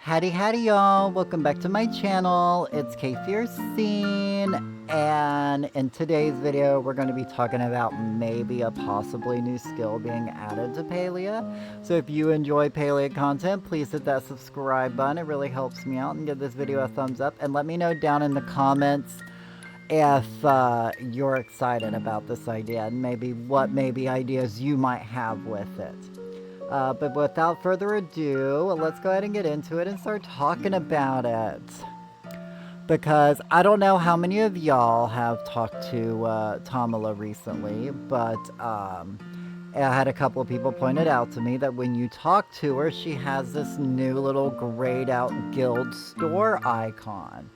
Howdy y'all, welcome back to my channel. It's K Scene, and in today's video we're going to be talking about maybe a possibly new skill being added to Palia. So if you enjoy Palia content, please hit that subscribe button. It really helps me out, and give this video a thumbs up, and let me know down in the comments if you're excited about this idea and maybe what ideas you might have with it. But without further ado, let's go ahead and get into it and start talking about it. Because I don't know how many of y'all have talked to Tamala recently, but I had a couple of people pointed out to me that when you talk to her, she has this new little grayed out guild store icon.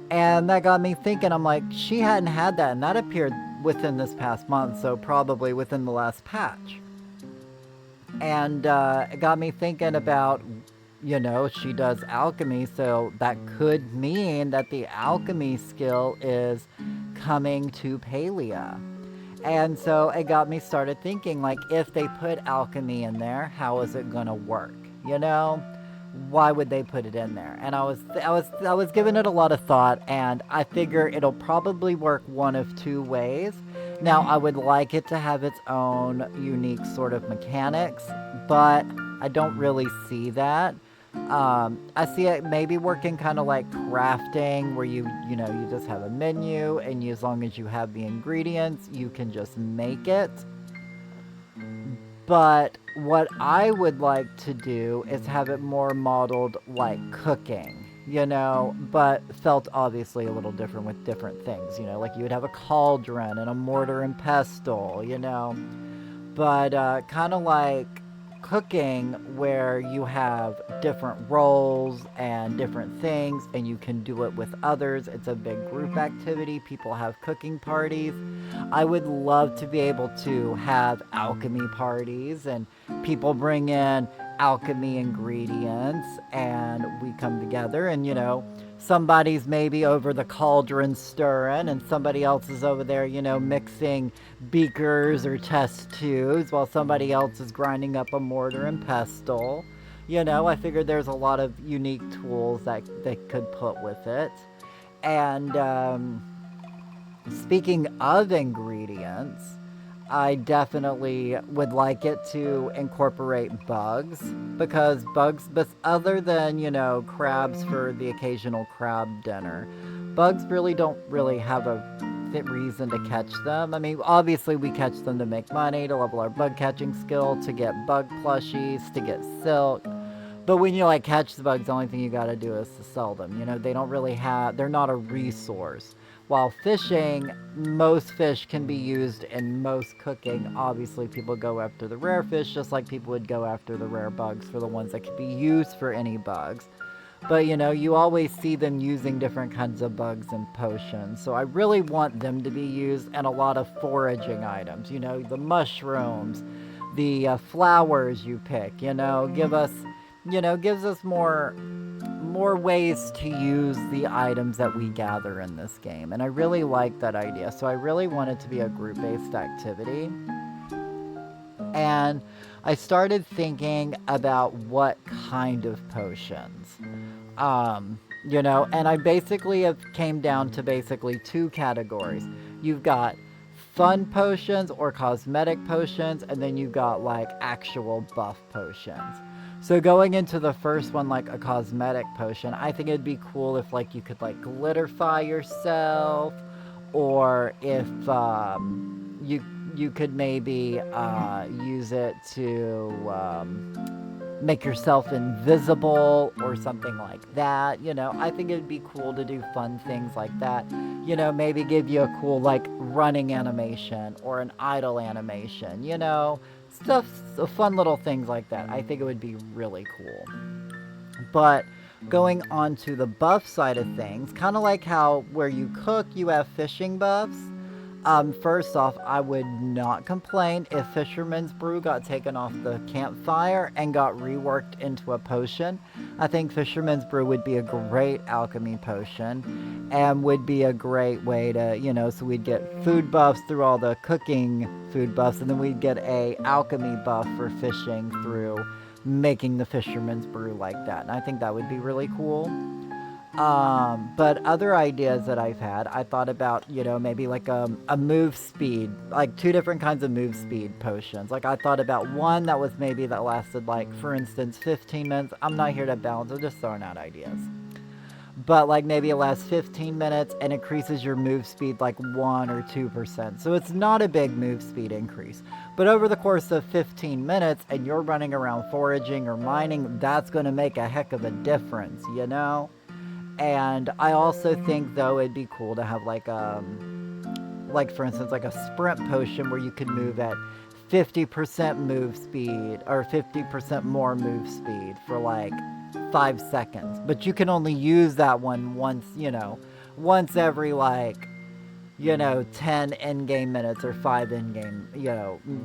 And that got me thinking, I'm like, she hadn't had that, and that appeared within this past month, so probably within the last patch. And it got me thinking about, she does alchemy, so that could mean that the alchemy skill is coming to Palia. And so it got me started thinking, like, if they put alchemy in there, how is it gonna work? Why would they put it in there? And I was giving it a lot of thought, and I figure it'll probably work one of two ways. Now, I would like it to have its own unique sort of mechanics, but I don't really see that. I see it maybe working kind of like crafting, where you just have a menu, and as long as you have the ingredients, you can just make it. But what I would like to do is have it more modeled like cooking, but felt obviously a little different with different things, like you would have a cauldron and a mortar and pestle, but kind of like cooking, where you have different roles and different things, and you can do it with others. It's a big group activity. People have cooking parties. I would love to be able to have alchemy parties, and people bring in alchemy ingredients, and we come together, and somebody's maybe over the cauldron stirring, and somebody else is over there, mixing beakers or test tubes, while somebody else is grinding up a mortar and pestle. I figured there's a lot of unique tools that they could put with it. And speaking of ingredients, I definitely would like it to incorporate bugs, because bugs, but other than, crabs for the occasional crab dinner, bugs really don't really have a reason to catch them. I mean, obviously we catch them to make money, to level our bug catching skill, to get bug plushies, to get silk. But when you catch the bugs, the only thing you gotta do is to sell them. They don't really they're not a resource. While fishing, most fish can be used in most cooking. Obviously, people go after the rare fish, just like people would go after the rare bugs for the ones that could be used for any bugs. But, you always see them using different kinds of bugs and potions. So I really want them to be used in a lot of foraging items. The mushrooms, the flowers you pick, gives us more ways to use the items that we gather in this game. And I really like that idea. So I really want it to be a group-based activity. And I started thinking about what kind of potions. And I basically have came down to basically two categories. You've got fun potions or cosmetic potions, and then you've got actual buff potions. So going into the first one, like a cosmetic potion, I think it'd be cool if you could glitterify yourself, or if you could maybe use it to make yourself invisible or something like that. I think it'd be cool to do fun things like that. Maybe give you a cool running animation or an idle animation, stuff, fun little things like that. I think it would be really cool. But going on to the buff side of things, kind of like how where you cook, you have fishing buffs. First off, I would not complain if Fisherman's Brew got taken off the campfire and got reworked into a potion. I think Fisherman's Brew would be a great alchemy potion, and would be a great way to, so we'd get food buffs through all the cooking food buffs, and then we'd get a alchemy buff for fishing through making the fisherman's brew like that. And I think that would be really cool. But other ideas that I've had, I thought about, maybe like a move speed, like two different kinds of move speed potions. Like I thought about one that was maybe that lasted like, for instance, 15 minutes. I'm not here to balance, I'm just throwing out ideas. But like maybe it lasts 15 minutes and increases your move speed like 1 or 2%. So it's not a big move speed increase. But over the course of 15 minutes and you're running around foraging or mining, that's going to make a heck of a difference, And I also think though it'd be cool to have like for instance like a sprint potion where you could move at 50% move speed or 50% more move speed for like 5 seconds. But you can only use that one once every like 10 in-game minutes or 5 in-game,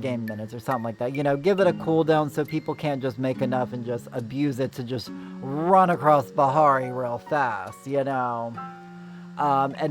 game minutes or something like that. Give it a cooldown so people can't just make enough and just abuse it to just run across Bahari real fast, And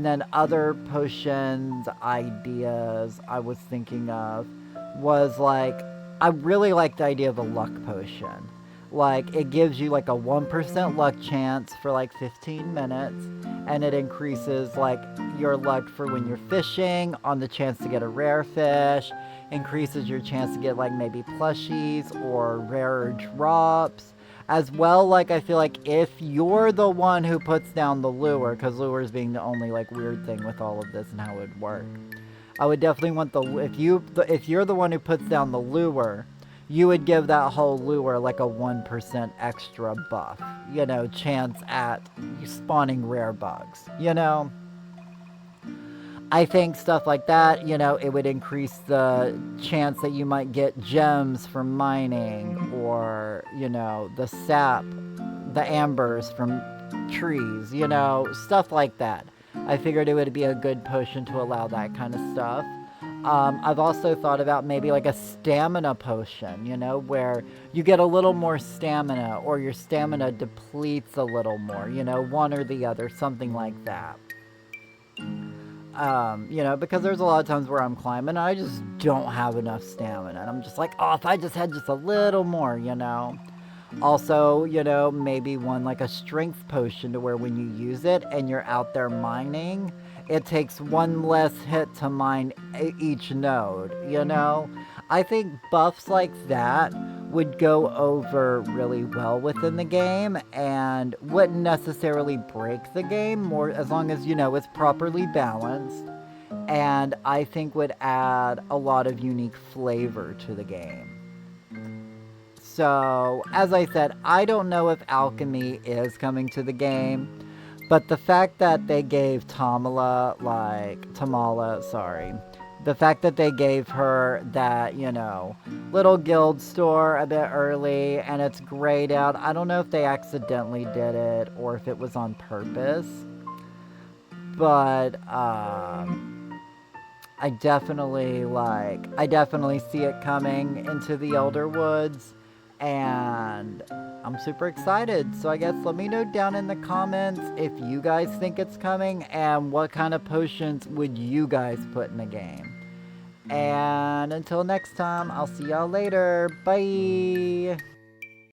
then other potions ideas I was thinking of was like, I really like the idea of a luck potion. Like, it gives you like a 1% luck chance for like 15 minutes, and it increases like your luck for when you're fishing on the chance to get a rare fish, increases your chance to get like maybe plushies or rarer drops. As well, like I feel like if you're the one who puts down the lure, because lures being the only like weird thing with all of this and how it would work, I would definitely want if you're the one who puts down the lure, you would give that whole lure like a 1% extra buff, chance at spawning rare bugs, I think stuff like that, it would increase the chance that you might get gems from mining or, the sap, the ambers from trees, stuff like that. I figured it would be a good potion to allow that kind of stuff. I've also thought about maybe like a stamina potion, where you get a little more stamina or your stamina depletes a little more, one or the other, something like that. Because there's a lot of times where I'm climbing and I just don't have enough stamina. And I'm just like, oh, if I just had just a little more, Also, maybe one like a strength potion to where when you use it and you're out there mining, it takes one less hit to mine each node, I think buffs like that would go over really well within the game and wouldn't necessarily break the game more as long as, it's properly balanced, and I think would add a lot of unique flavor to the game. So, as I said, I don't know if alchemy is coming to the game, but the fact that they gave Tamala, the fact that they gave her that, little guild store a bit early and it's grayed out, I don't know if they accidentally did it or if it was on purpose, but, I definitely see it coming into the Elder Woods, and I'm super excited. So I guess let me know down in the comments if you guys think it's coming and what kind of potions would you guys put in the game. And until next time, I'll see y'all later. Bye!